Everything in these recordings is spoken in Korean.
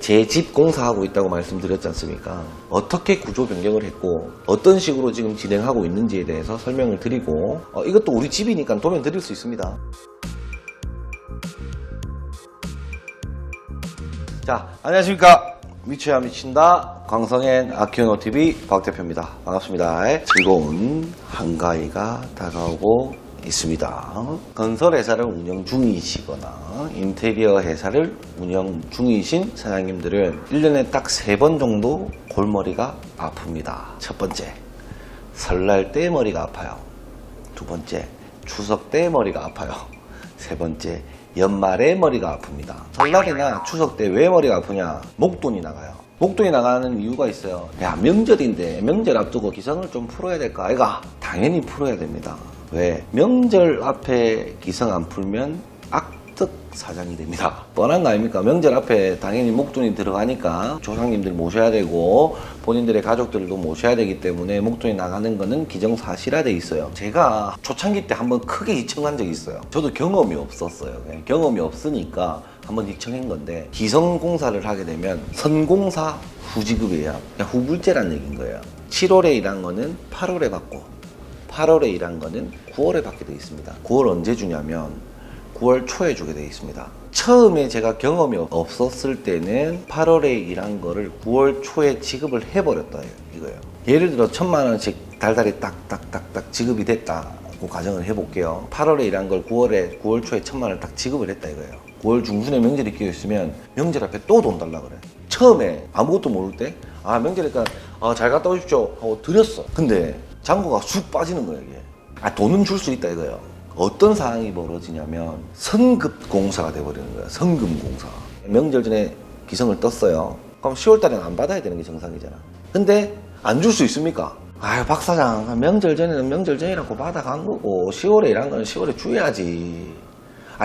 제 집 공사하고 있다고 말씀드렸지 않습니까? 어떻게 구조 변경을 했고 어떤 식으로 지금 진행하고 있는지에 대해서 설명을 드리고 이것도 우리 집이니까 도면 드릴 수 있습니다. 자, 안녕하십니까? 미쳐야 미친다 광성엔 아키오노TV 박대표입니다. 반갑습니다. 즐거운 한가위가 다가오고 있습니다. 건설회사를 운영 중이시거나 인테리어 회사를 운영 중이신 사장님들은 1년에 딱 3번 정도 골머리가 아픕니다. 첫 번째, 설날 때 머리가 아파요. 두 번째, 추석 때 머리가 아파요. 세 번째, 연말에 머리가 아픕니다. 설날이나 추석 때 왜 머리가 아프냐? 목돈이 나가요. 목돈이 나가는 이유가 있어요. 야, 명절인데 명절 앞두고 기성을 좀 풀어야 될까 아이가? 당연히 풀어야 됩니다. 왜? 명절 앞에 기성 안 풀면 악덕 사장이 됩니다. 뻔한 거 아닙니까? 명절 앞에 당연히 목돈이 들어가니까 조상님들 모셔야 되고 본인들의 가족들도 모셔야 되기 때문에 목돈이 나가는 거는 기정사실화돼 있어요. 제가 초창기 때 한번 크게 hi청한 적이 있어요. 저도 경험이 없었어요. 경험이 없으니까 한번 hi청한 건데, 기성공사를 하게 되면 선공사 후지급이에요. 후불제라는 얘기인 거예요. 7월에 일한 거는 8월에 받고 8월에 일한 거는 9월에 받게 되어 있습니다. 9월 언제 주냐면 9월 초에 주게 되어 있습니다. 처음에 제가 경험이 없었을 때는 8월에 일한 거를 9월 초에 지급을 해버렸다 이거예요. 예를 들어 1,000만 원씩 달달이 딱딱딱딱 지급이 됐다고 가정을 해볼게요. 8월에 일한 걸 9월 초에 1,000만 원을 딱 지급을 했다 이거예요. 9월 중순에 명절이 끼어 있으면 명절 앞에 또 돈 달라 그래. 처음에 아무것도 모를 때 명절이니까 잘 갔다 오십시오 하고 드렸어. 근데 잔고가 쑥 빠지는 거예요 이게. 돈은 줄 수 있다 이거예요. 어떤 상황이 벌어지냐면 성급공사가 돼버리는 거예요. 성금공사. 명절 전에 기성을 떴어요. 그럼 10월 달에는 안 받아야 되는 게 정상이잖아. 근데 안 줄 수 있습니까? 박 사장, 명절 전에는 명절 전이라고 받아간 거고 10월에 일한 거는 10월에 줘야지.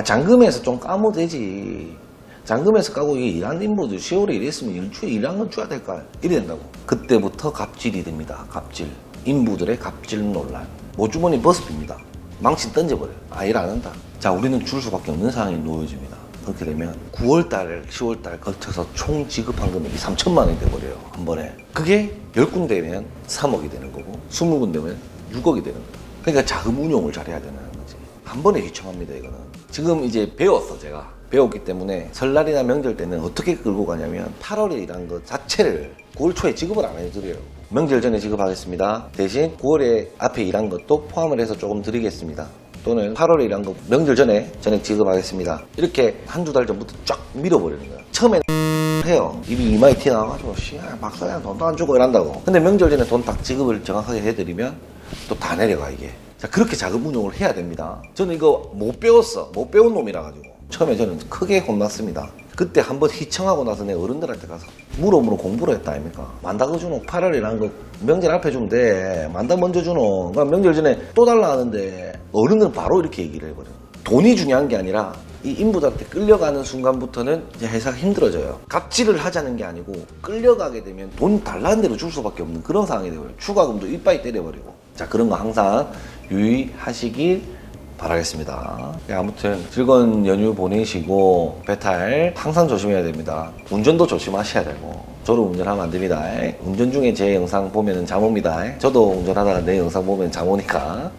잔금에서 좀 까면 되지. 잔금에서 까고 이게 일한 인부도 10월에 일했으면 일주에 일한 건 줘야 될까? 이래 된다고. 그때부터 갑질이 됩니다. 갑질. 인부들의 갑질 논란. 모주머니 버스비입니다. 망친 던져버려요. 일 안 한다. 자, 우리는 줄 수밖에 없는 상황이 놓여집니다. 그렇게 되면 9월달, 10월달 걸쳐서 총 지급한 금액이 3,000만 원이 돼버려요. 한 번에. 그게 10군데면 3억이 되는 거고 20군데면 6억이 되는 거예요. 그러니까 자금 운용을 잘해야 되는 거지. 한 번에 휘청합니다 이거는. 지금 이제 배웠어 제가. 배웠기 때문에 설날이나 명절 때는 어떻게 끌고 가냐면 8월에 일한 것 자체를 9월 초에 지급을 안 해드려요. 명절 전에 지급하겠습니다. 대신 9월에 앞에 일한 것도 포함을 해서 조금 드리겠습니다. 또는 8월에 일한 거 명절 전에 전액 지급하겠습니다. 이렇게 한두 달 전부터 쫙 밀어버리는 거예요. 처음에는 해요. 입이 이마에 티 나와가지고 박사장 돈도 안 주고 이런다고. 근데 명절 전에 돈 딱 지급을 정확하게 해드리면 또 다 내려가 이게. 자, 그렇게 자금 운용을 해야 됩니다. 저는 이거 못 배웠어. 못 배운 놈이라 가지고 처음에 저는 크게 혼났습니다. 그때 한번 휘청하고 나서 내 어른들한테 가서 물어 공부를 했다 아닙니까? 만다고 주노 8월에 일한 거 명절 앞에 주면 돼. 만다 먼저 주노. 그럼 명절 전에 또 달라 하는데 어른들은 바로 이렇게 얘기를 해버려요. 돈이 중요한 게 아니라 이 인부들한테 끌려가는 순간부터는 이제 회사가 힘들어져요. 갑질을 하자는 게 아니고 끌려가게 되면 돈 달라는 대로 줄 수밖에 없는 그런 상황이 되어요. 추가금도 이빠이 때려버리고. 자, 그런 거 항상 유의하시길 바라겠습니다. 아무튼 즐거운 연휴 보내시고 배탈 항상 조심해야 됩니다. 운전도 조심하셔야 되고 저로 운전하면 안 됩니다. 운전 중에 제 영상 보면 잠 옵니다. 저도 운전하다가 내 영상 보면 잠 오니까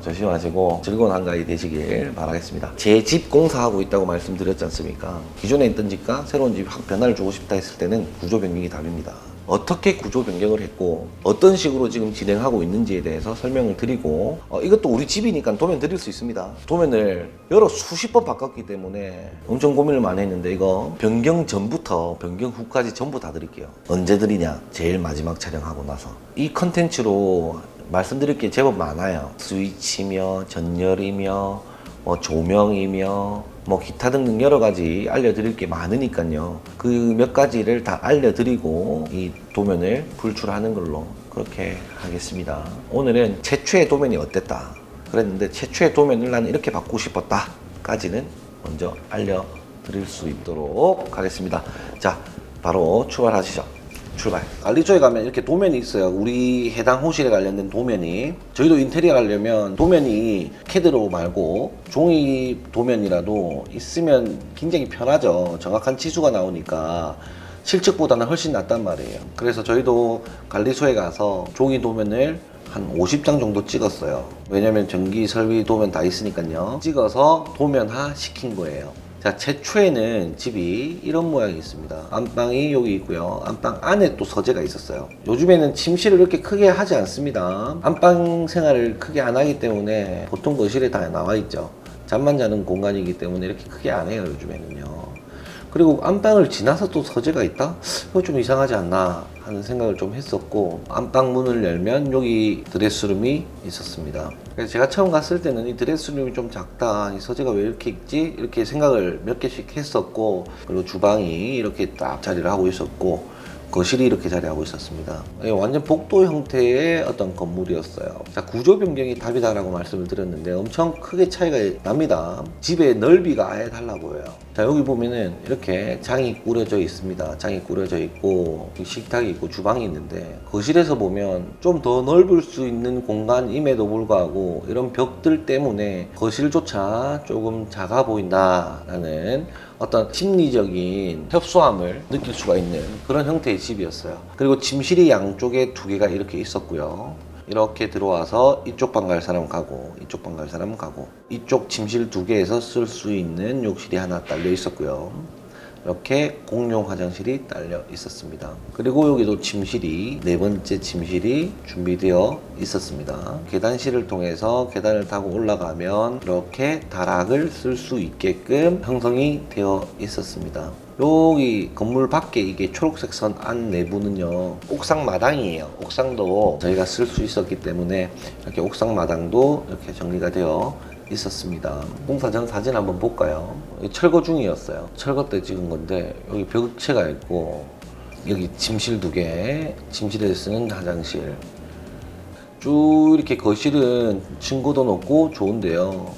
조심하시고 즐거운 한가위 되시길 바라겠습니다. 제 집 공사하고 있다고 말씀드렸지 않습니까? 기존에 있던 집과 새로운 집 확 변화를 주고 싶다 했을 때는 구조 변경이 답입니다. 어떻게 구조 변경을 했고 어떤 식으로 지금 진행하고 있는지에 대해서 설명을 드리고 이것도 우리 집이니까 도면 드릴 수 있습니다. 도면을 여러 수십 번 바꿨기 때문에 엄청 고민을 많이 했는데 이거 변경 전부터 변경 후까지 전부 다 드릴게요. 언제 드리냐? 제일 마지막 촬영하고 나서. 이 컨텐츠로 말씀드릴 게 제법 많아요. 스위치며 전열이며 조명이며 기타 등등 여러 가지 알려드릴 게 많으니까요. 그 몇 가지를 다 알려드리고 이 도면을 불출하는 걸로 그렇게 하겠습니다. 오늘은 최초의 도면이 어땠다 그랬는데 최초의 도면을 나는 이렇게 바꾸고 싶었다 까지는 먼저 알려드릴 수 있도록 하겠습니다. 자, 바로 출발하시죠. 출발. 관리소에 가면 이렇게 도면이 있어요. 우리 해당 호실에 관련된 도면이. 저희도 인테리어 하려면 도면이 캐드로 말고 종이 도면이라도 있으면 굉장히 편하죠. 정확한 치수가 나오니까 실측보다는 훨씬 낫단 말이에요. 그래서 저희도 관리소에 가서 종이 도면을 한 50장 정도 찍었어요. 왜냐면 전기 설비 도면 다 있으니까요. 찍어서 도면화 시킨 거예요. 자, 최초에는 집이 이런 모양이 있습니다. 안방이 여기 있고요. 안방 안에 또 서재가 있었어요. 요즘에는 침실을 이렇게 크게 하지 않습니다. 안방 생활을 크게 안 하기 때문에 보통 거실에 다 나와 있죠. 잠만 자는 공간이기 때문에 이렇게 크게 안 해요, 요즘에는요. 그리고 안방을 지나서 또 서재가 있다? 이거 좀 이상하지 않나 하는 생각을 좀 했었고, 안방 문을 열면 여기 드레스룸이 있었습니다. 그래서 제가 처음 갔을 때는 이 드레스룸이 좀 작다, 이 서재가 왜 이렇게 있지? 이렇게 생각을 몇 개씩 했었고, 그리고 주방이 이렇게 딱 자리를 하고 있었고, 거실이 이렇게 자리하고 있었습니다. 완전 복도 형태의 어떤 건물이었어요. 자, 구조 변경이 답이다라고 말씀을 드렸는데 엄청 크게 차이가 납니다. 집의 넓이가 아예 달라 보여요. 자, 여기 보면은 이렇게 장이 꾸려져 있습니다. 장이 꾸려져 있고 식탁이 있고 주방이 있는데, 거실에서 보면 좀 더 넓을 수 있는 공간임에도 불구하고 이런 벽들 때문에 거실조차 조금 작아 보인다라는 어떤 심리적인 협소함을 느낄 수가 있는 그런 형태의 집이었어요. 그리고 침실이 양쪽에 두 개가 이렇게 있었고요. 이렇게 들어와서 이쪽 방 갈 사람 가고 이쪽 방 갈 사람 가고, 이쪽 침실 두 개에서 쓸 수 있는 욕실이 하나 딸려 있었고요. 이렇게 공용 화장실이 딸려 있었습니다. 그리고 여기도 침실이, 네 번째 침실이 준비되어 있었습니다. 계단실을 통해서 계단을 타고 올라가면 이렇게 다락을 쓸 수 있게끔 형성이 되어 있었습니다. 여기 건물 밖에 이게 초록색 선 안 내부는요, 옥상 마당이에요. 옥상도 저희가 쓸 수 있었기 때문에 이렇게 옥상 마당도 이렇게 정리가 되어 있었습니다. 공사 전 사진 한번 볼까요? 철거 중이었어요. 철거 때 찍은 건데, 여기 벽체가 있고 여기 침실 두 개, 침실에 쓰는 화장실, 쭉 이렇게 거실은 층고도 높고 좋은데요.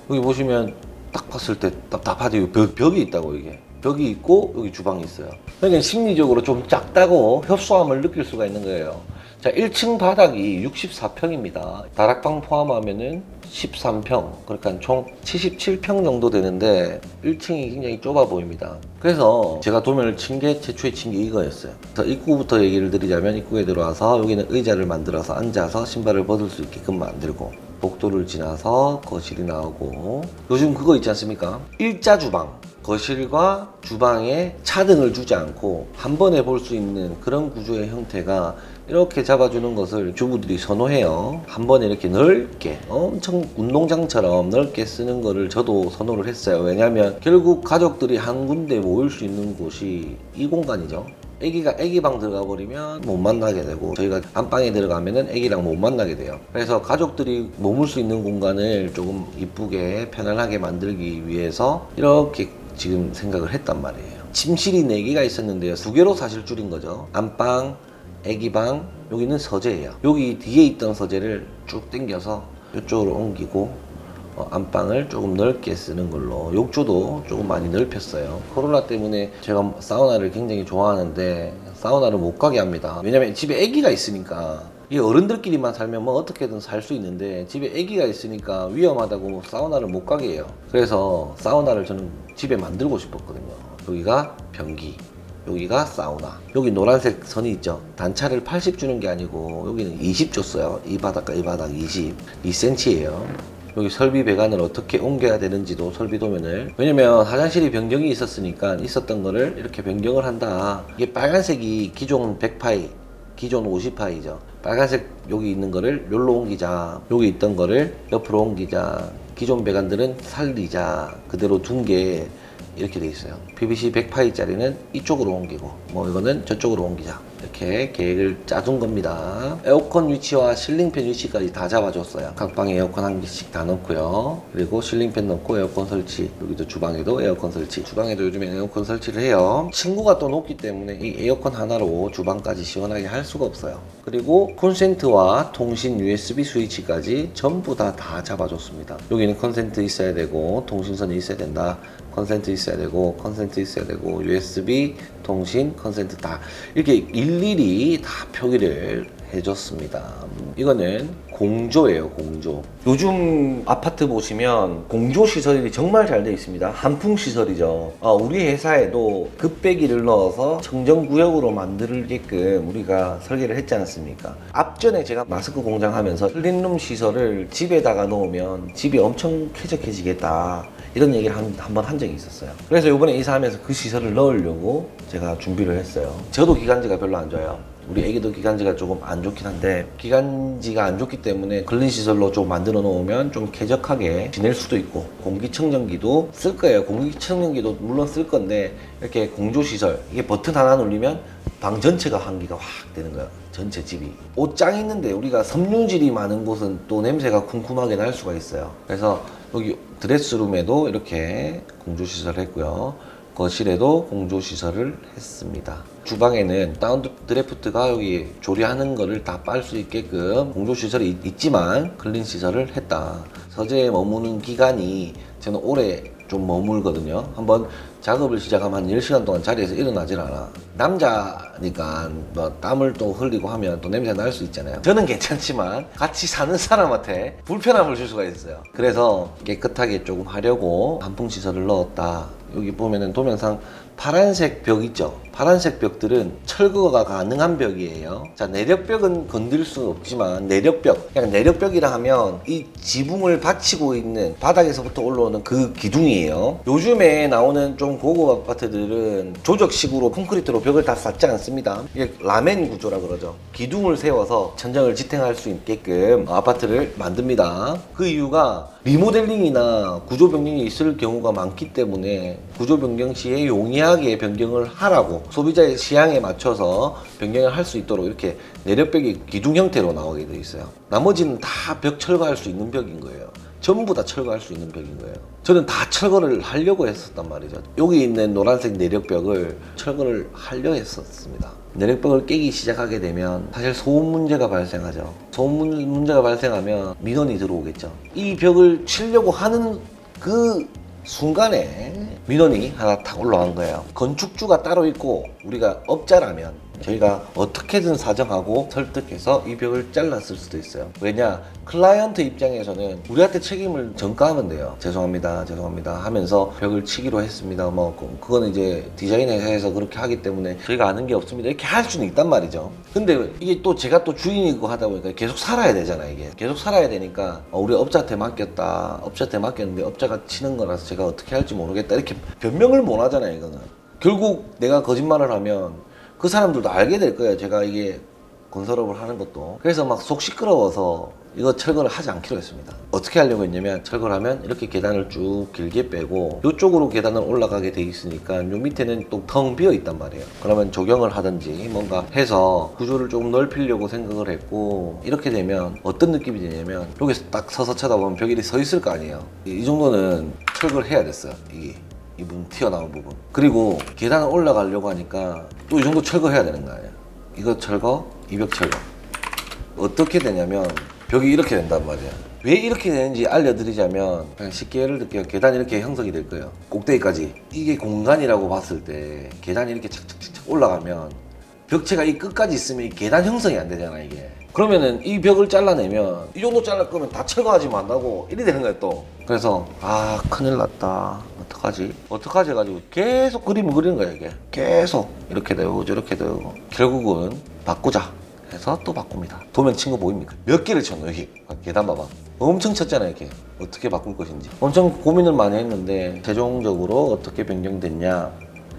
여기 보시면 딱 봤을 때 답답하죠. 벽이 있다고. 이게 벽이 있고 여기 주방이 있어요. 그러니까 심리적으로 좀 작다고 협소함을 느낄 수가 있는 거예요. 자, 1층 바닥이 64평입니다. 다락방 포함하면은 13평, 그러니까 총 77평 정도 되는데 1층이 굉장히 좁아 보입니다. 그래서 제가 도면을 친 게, 최초에 친 게 이거였어요. 그래서 입구부터 얘기를 드리자면, 입구에 들어와서 여기는 의자를 만들어서 앉아서 신발을 벗을 수 있게끔 만들고, 복도를 지나서 거실이 나오고, 요즘 그거 있지 않습니까? 일자 주방. 거실과 주방에 차등을 주지 않고 한 번에 볼 수 있는 그런 구조의 형태가 이렇게 잡아주는 것을 주부들이 선호해요. 한 번에 이렇게 넓게, 엄청 운동장처럼 넓게 쓰는 거를 저도 선호를 했어요. 왜냐하면 결국 가족들이 한 군데 모일 수 있는 곳이 이 공간이죠. 애기 방 들어가 버리면 못 만나게 되고, 저희가 안방에 들어가면은 애기랑 못 만나게 돼요. 그래서 가족들이 머물 수 있는 공간을 조금 이쁘게 편안하게 만들기 위해서 이렇게 지금 생각을 했단 말이에요. 침실이 4개가 있었는데요, 2개로 사실 줄인 거죠. 안방, 애기방, 여기는 서재예요. 여기 뒤에 있던 서재를 쭉 당겨서 이쪽으로 옮기고, 안방을 조금 넓게 쓰는 걸로, 욕조도 조금 많이 넓혔어요. 코로나 때문에 제가 사우나를 굉장히 좋아하는데 사우나를 못 가게 합니다. 왜냐면 집에 아기가 있으니까. 이 어른들끼리만 살면 뭐 어떻게든 살 수 있는데, 집에 아기가 있으니까 위험하다고 사우나를 못 가게 해요. 그래서 사우나를 저는 집에 만들고 싶었거든요. 여기가 변기, 여기가 사우나. 여기 노란색 선이 있죠. 단차를 80 주는 게 아니고 여기는 20 줬어요. 이 바닥과 이 바닥 2cm예요. 여기 설비 배관을 어떻게 옮겨야 되는지도 설비 도면을, 왜냐면 화장실이 변경이 있었으니까 있었던 거를 이렇게 변경을 한다. 이게 빨간색이 기존 100파이, 기존 50파이죠. 빨간색 여기 있는 거를 여기로 옮기자, 여기 있던 거를 옆으로 옮기자, 기존 배관들은 살리자, 그대로 둔 게 이렇게 돼 있어요. PVC 100파이짜리는 이쪽으로 옮기고, 뭐 이거는 저쪽으로 옮기자, 이렇게 계획을 짜둔 겁니다. 에어컨 위치와 실링팬 위치까지 다 잡아줬어요. 각 방에 에어컨 한 개씩 다 넣고요. 그리고 실링팬 넣고 에어컨 설치, 여기도 주방에도 에어컨 설치, 주방에도 요즘에 에어컨 설치를 해요. 층고가 또 높기 때문에 이 에어컨 하나로 주방까지 시원하게 할 수가 없어요. 그리고 콘센트와 통신 USB 스위치까지 전부 다 잡아줬습니다. 여기는 콘센트 있어야 되고 통신선이 있어야 된다, 콘센트 있어야 되고 콘센트 컨센트 있어야 되고 USB, 통신, 컨센트 다 이렇게 일일이 다 표기를 해줬습니다. 이거는 공조예요, 공조. 요즘 아파트 보시면 공조 시설이 정말 잘 되어 있습니다. 한풍 시설이죠. 우리 회사에도 급배기를 넣어서 청정구역으로 만들게끔 우리가 설계를 했지 않았습니까? 앞전에 제가 마스크 공장 하면서 클린룸 시설을 집에다가 놓으면 집이 엄청 쾌적해지겠다, 이런 얘기를 한 번 한 적이 있었어요. 그래서 이번에 이사하면서 그 시설을 넣으려고 제가 준비를 했어요. 저도 기관지가 별로 안 좋아요. 우리 애기도 기관지가 조금 안 좋긴 한데, 기관지가 안 좋기 때문에 근린시설로 좀 만들어 놓으면 좀 쾌적하게 지낼 수도 있고, 공기청정기도 쓸 거예요. 공기청정기도 물론 쓸 건데, 이렇게 공조시설, 이게 버튼 하나 누르면 방 전체가 환기가 확 되는 거예요. 전체 집이. 옷장 있는데 우리가 섬유질이 많은 곳은 또 냄새가 쿰쿰하게 날 수가 있어요. 그래서 여기 드레스룸에도 이렇게 공조시설을 했고요. 거실에도 공조시설을 했습니다. 주방에는 다운 드래프트가 여기 조리하는 거를 다 빨 수 있게끔 공조시설이 있지만 클린시설을 했다. 서재에 머무는 기간이 저는 오래 좀 머물거든요. 한번 작업을 시작하면 한 10시간 동안 자리에서 일어나질 않아. 남자니까 뭐 땀을 또 흘리고 하면 또 냄새 날 수 있잖아요. 저는 괜찮지만 같이 사는 사람한테 불편함을 줄 수가 있어요. 그래서 깨끗하게 조금 하려고 한풍시설을 넣었다. 여기 보면은 도면상 파란색 벽 있죠? 파란색 벽들은 철거가 가능한 벽이에요. 자, 내력벽은 건들 수 없지만 내력벽, 그냥 내력벽이라 하면 이 지붕을 받치고 있는 바닥에서부터 올라오는 그 기둥이에요. 요즘에 나오는 좀 고급 아파트들은 조적식으로 콘크리트로 벽을 다 쌓지 않습니다. 이게 라멘 구조라 그러죠. 기둥을 세워서 천장을 지탱할 수 있게끔 아파트를 만듭니다. 그 이유가 리모델링이나 구조 변경이 있을 경우가 많기 때문에 구조 변경 시에 용이하게 변경을 하라고, 소비자의 취향에 맞춰서 변경을 할 수 있도록 이렇게 내력벽이 기둥 형태로 나오게 되어 있어요. 나머지는 다 벽 철거할 수 있는 벽인 거예요. 전부 다 철거할 수 있는 벽인 거예요. 저는 다 철거를 하려고 했었단 말이죠. 여기 있는 노란색 내력벽을 철거를 하려 했었습니다. 내력벽을 깨기 시작하게 되면 사실 소음 문제가 발생하죠. 소음 문제가 발생하면 민원이 들어오겠죠. 이 벽을 치려고 하는 그 순간에 민원이 하나 탁 올라간 거예요. 건축주가 따로 있고 우리가 업자라면 저희가 어떻게든 사정하고 설득해서 이 벽을 잘랐을 수도 있어요. 왜냐? 클라이언트 입장에서는 우리한테 책임을 전가하면 돼요. 죄송합니다 하면서 벽을 치기로 했습니다. 뭐 그거는 이제 디자인 회사에서 그렇게 하기 때문에 저희가 아는 게 없습니다, 이렇게 할 수는 있단 말이죠. 근데 이게 또 제가 또 주인이고 하다 보니까 계속 살아야 되잖아. 이게 계속 살아야 되니까 우리 업자한테 맡겼다, 업자한테 맡겼는데 업자가 치는 거라서 제가 어떻게 할지 모르겠다, 이렇게 변명을 못 하잖아요. 이거는 결국 내가 거짓말을 하면 그 사람들도 알게 될 거예요. 제가 이게 건설업을 하는 것도. 그래서 막 속 시끄러워서 이거 철거를 하지 않기로 했습니다. 어떻게 하려고 했냐면, 철거를 하면 이렇게 계단을 쭉 길게 빼고 이쪽으로 계단을 올라가게 돼 있으니까 요 밑에는 또 텅 비어 있단 말이에요. 그러면 조경을 하든지 뭔가 해서 구조를 조금 넓히려고 생각을 했고, 이렇게 되면 어떤 느낌이 드냐면 여기서 딱 서서 쳐다보면 벽이 서 있을 거 아니에요. 이 정도는 철거를 해야 됐어요. 이 부분, 튀어나온 부분. 그리고 계단을 올라가려고 하니까 또 이 정도 철거해야 되는 거 아니에요. 이거 철거, 이 벽 철거. 어떻게 되냐면 벽이 이렇게 된단 말이야. 왜 이렇게 되는지 알려드리자면, 그냥 쉽게 예를 들게요. 계단이 이렇게 형성이 될 거예요. 꼭대기까지. 이게 공간이라고 봤을 때 계단이 이렇게 착착착착 올라가면 벽체가 이 끝까지 있으면 이 계단 형성이 안 되잖아, 이게. 그러면은 이 벽을 잘라내면 이 정도 잘랄 거면 다 철거하지 말라고 이래 되는 거야 또. 그래서 큰일 났다, 어떡하지 해가지고 계속 그림을 그리는 거야. 이게 계속 이렇게 되고 저렇게 되고, 결국은 바꾸자 해서 또 바꿉니다. 도면 친 거 보입니까? 몇 개를 쳤노. 여기 계단 봐봐, 엄청 쳤잖아. 이렇게 어떻게 바꿀 것인지 엄청 고민을 많이 했는데 최종적으로 어떻게 변경됐냐,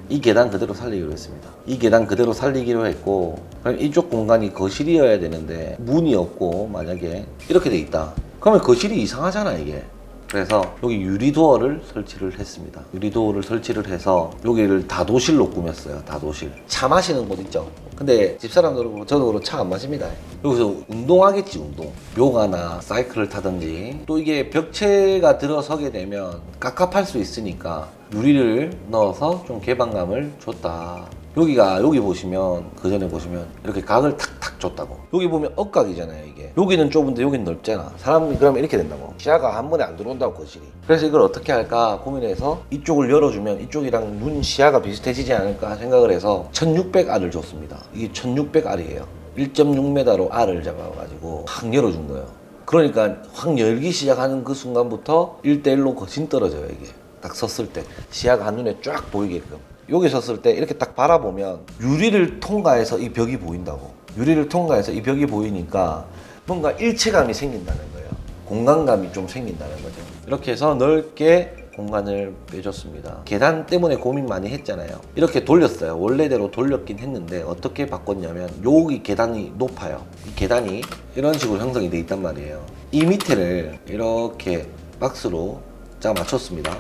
이 계단 그대로 살리기로 했습니다. 이 계단 그대로 살리기로 했고, 그럼 이쪽 공간이 거실이어야 되는데 문이 없고 만약에 이렇게 돼 있다, 그러면 거실이 이상하잖아 이게. 그래서 여기 유리도어를 설치를 했습니다. 유리도어를 설치를 해서 여기를 다도실로 꾸몄어요. 다도실. 차 마시는 곳 있죠. 근데 집사람도 그렇고 저도 그렇고 차 안 마십니다. 여기서 운동하겠지, 운동. 요가나 사이클을 타든지. 또 이게 벽체가 들어서게 되면 깝깝할 수 있으니까 유리를 넣어서 좀 개방감을 줬다. 여기 보시면 그 전에 보시면 이렇게 각을 탁탁 줬다고. 여기 보면 억각이잖아요 이게. 여기는 좁은데 여기는 넓잖아. 사람이 그러면 이렇게 된다고. 시야가 한 번에 안 들어온다고 거실이. 그래서 이걸 어떻게 할까 고민해서 이쪽을 열어주면 이쪽이랑 눈 시야가 비슷해지지 않을까 생각을 해서 1600R을 줬습니다. 이게 1600R이에요 1.6m로 R을 잡아가지고 확 열어준 거예요. 그러니까 확 열기 시작하는 그 순간부터 1대1로 거진 떨어져요 이게. 딱 섰을 때 시야가 한눈에 쫙 보이게끔. 여기 섰을 때 이렇게 딱 바라보면 유리를 통과해서 이 벽이 보인다고. 유리를 통과해서 이 벽이 보이니까 뭔가 일체감이 생긴다는 거예요. 공간감이 좀 생긴다는 거죠. 이렇게 해서 넓게 공간을 빼줬습니다. 계단 때문에 고민 많이 했잖아요. 이렇게 돌렸어요. 원래대로 돌렸긴 했는데 어떻게 바꿨냐면 여기 계단이 높아요. 이 계단이 이런 식으로 형성이 돼 있단 말이에요. 이 밑에를 이렇게 박스로 짜 맞췄습니다.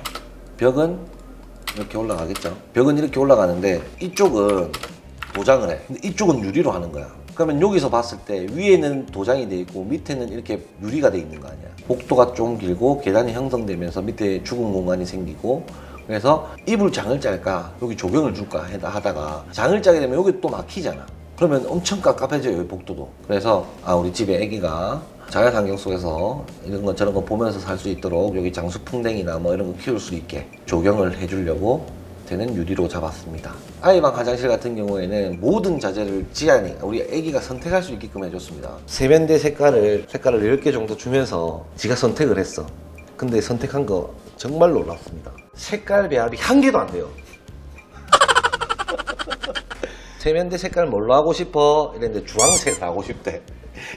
벽은 이렇게 올라가겠죠. 벽은 이렇게 올라가는데 이쪽은 도장을 해. 근데 이쪽은 유리로 하는 거야. 그러면 여기서 봤을 때 위에는 도장이 돼 있고 밑에는 이렇게 유리가 돼 있는 거 아니야. 복도가 좀 길고 계단이 형성되면서 밑에 죽은 공간이 생기고, 그래서 이불 장을 짤까 여기 조경을 줄까 하다가 장을 짜게 되면 여기 또 막히잖아. 그러면 엄청 깝깝해져요 여기 복도도. 그래서 우리 집에 아기가 자연환경 속에서 이런 거 저런 거 보면서 살 수 있도록 여기 장수풍뎅이나 뭐 이런 거 키울 수 있게 조경을 해주려고 되는 유리로 잡았습니다. 아이방 화장실 같은 경우에는 모든 자재를 지안이 우리 아기가 선택할 수 있게끔 해줬습니다. 세면대 색깔을 10개 정도 주면서 지가 선택을 했어. 근데 선택한 거 정말 놀랍습니다. 색깔 배합이 한 개도 안 돼요. 세면대 색깔 뭘로 하고 싶어? 이랬는데 주황색을 하고 싶대.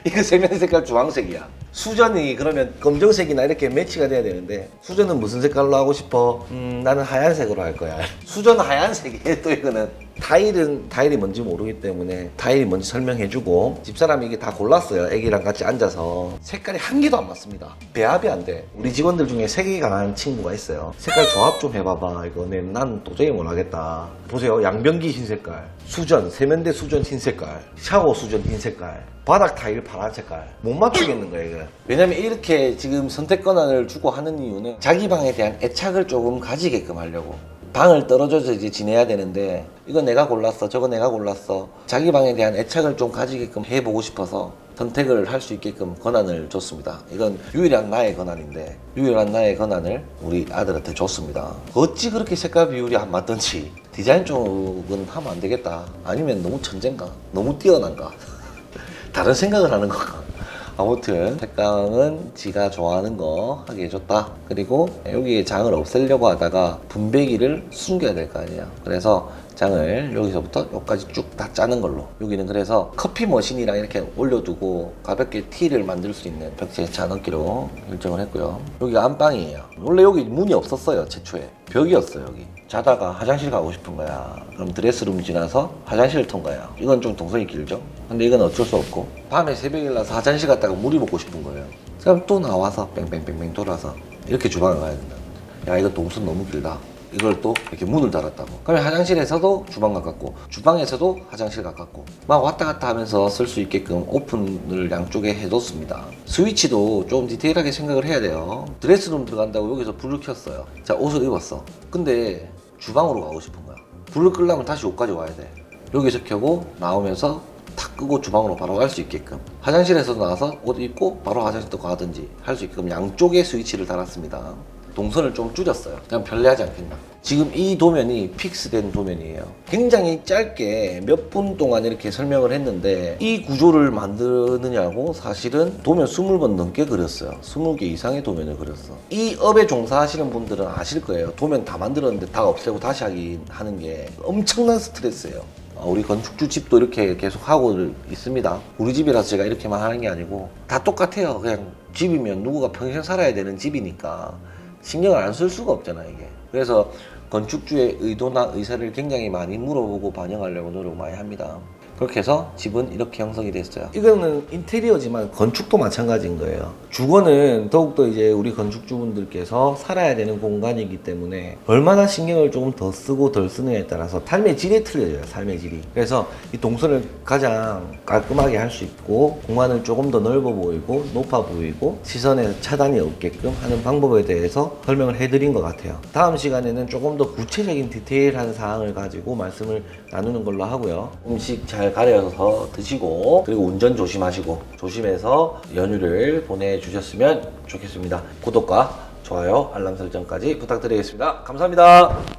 이거 세면대 색깔 주황색이야. 수전이 그러면 검정색이나 이렇게 매치가 돼야 되는데, 수전은 무슨 색깔로 하고 싶어? 나는 하얀색으로 할 거야. 수전은 하얀색이에요. 또 이거는 타일이 뭔지 모르기 때문에 타일이 뭔지 설명해주고, 집사람이 이게 다 골랐어요. 애기랑 같이 앉아서. 색깔이 한 개도 안 맞습니다. 배합이 안 돼. 우리 직원들 중에 색이 강한 친구가 있어요. 색깔 조합 좀 해봐봐. 이거는 난 도저히 못하겠다. 보세요. 양변기 흰 색깔, 수전, 세면대 수전 흰 색깔, 샤워 수전 흰 색깔, 바닥 타일 파란 색깔. 못 맞추겠는 거예요 이거. 왜냐면 이렇게 지금 선택 권한을 주고 하는 이유는 자기 방에 대한 애착을 조금 가지게끔 하려고. 방을 떨어져서 이제 지내야 되는데 이거 내가 골랐어 저거 내가 골랐어, 자기 방에 대한 애착을 좀 가지게끔 해보고 싶어서 선택을 할 수 있게끔 권한을 줬습니다. 이건 유일한 나의 권한인데, 유일한 나의 권한을 우리 아들한테 줬습니다. 어찌 그렇게 색깔 비율이 안 맞던지. 디자인 쪽은 하면 안 되겠다, 아니면 너무 천재인가, 너무 뛰어난가, 다른 생각을 하는 건가. 아무튼 색감은 지가 좋아하는 거 하게 해줬다. 그리고 여기에 장을 없애려고 하다가 분배기를 숨겨야 될 거 아니야. 그래서 장을 여기서부터 여기까지 쭉 다 짜는 걸로. 여기는 그래서 커피 머신이랑 이렇게 올려두고 가볍게 티를 만들 수 있는 벽지에 차 넣기로 결정을 했고요. 여기가 안방이에요. 원래 여기 문이 없었어요. 최초에 벽이었어요. 여기 자다가 화장실 가고 싶은 거야. 그럼 드레스룸 지나서 화장실을 통과해요. 이건 좀 동선이 길죠. 근데 이건 어쩔 수 없고, 밤에 새벽에 일어나서 화장실 갔다가 물이 먹고 싶은 거예요. 그럼 또 나와서 뺑뺑뺑뺑 돌아서 이렇게 주방을 가야 된다. 야, 이거 동선 너무 길다. 이걸 또 이렇게 문을 달았다고. 그러면 화장실에서도 주방 가깝고 주방에서도 화장실 가깝고 막 왔다 갔다 하면서 쓸 수 있게끔 오픈을 양쪽에 해뒀습니다. 스위치도 좀 디테일하게 생각을 해야 돼요. 드레스룸 들어간다고 여기서 불을 켰어요. 자, 옷을 입었어. 근데 주방으로 가고 싶은 거야. 불을 끄려면 다시 옷까지 와야 돼. 여기서 켜고 나오면서 탁 끄고 주방으로 바로 갈 수 있게끔, 화장실에서 나와서 옷 입고 바로 화장실도 가든지 할 수 있게끔 양쪽에 스위치를 달았습니다. 동선을 좀 줄였어요. 그냥 편리하지 않겠나. 지금 이 도면이 픽스된 도면이에요. 굉장히 짧게 몇 분 동안 이렇게 설명을 했는데, 이 구조를 만드느냐고 사실은 도면 20번 넘게 그렸어요. 20개 이상의 도면을 그렸어. 이 업에 종사하시는 분들은 아실 거예요. 도면 다 만들었는데 다 없애고 다시 하는 게 엄청난 스트레스예요. 우리 건축주 집도 이렇게 계속 하고 있습니다. 우리 집이라서 제가 이렇게만 하는 게 아니고 다 똑같아요. 그냥 집이면 누구가 평생 살아야 되는 집이니까 신경을 안 쓸 수가 없잖아 이게. 그래서 건축주의 의도나 의사를 굉장히 많이 물어보고 반영하려고 노력 많이 합니다. 그렇게 해서 집은 이렇게 형성이 됐어요. 이거는 인테리어지만 건축도 마찬가지인 거예요. 주거는 더욱더 이제 우리 건축주분들께서 살아야 되는 공간이기 때문에 얼마나 신경을 조금 더 쓰고 덜 쓰느냐에 따라서 삶의 질이 틀려져요. 삶의 질이. 그래서 이 동선을 가장 깔끔하게 할 수 있고 공간을 조금 더 넓어 보이고 높아 보이고 시선에 차단이 없게끔 하는 방법에 대해서 설명을 해드린 것 같아요. 다음 시간에는 조금 더 구체적인 디테일한 사항을 가지고 말씀을 나누는 걸로 하고요. 음식 잘 가려서 드시고 그리고 운전 조심하시고 조심해서 연휴를 보내주셨으면 좋겠습니다. 구독과 좋아요, 알람 설정까지 부탁드리겠습니다. 감사합니다.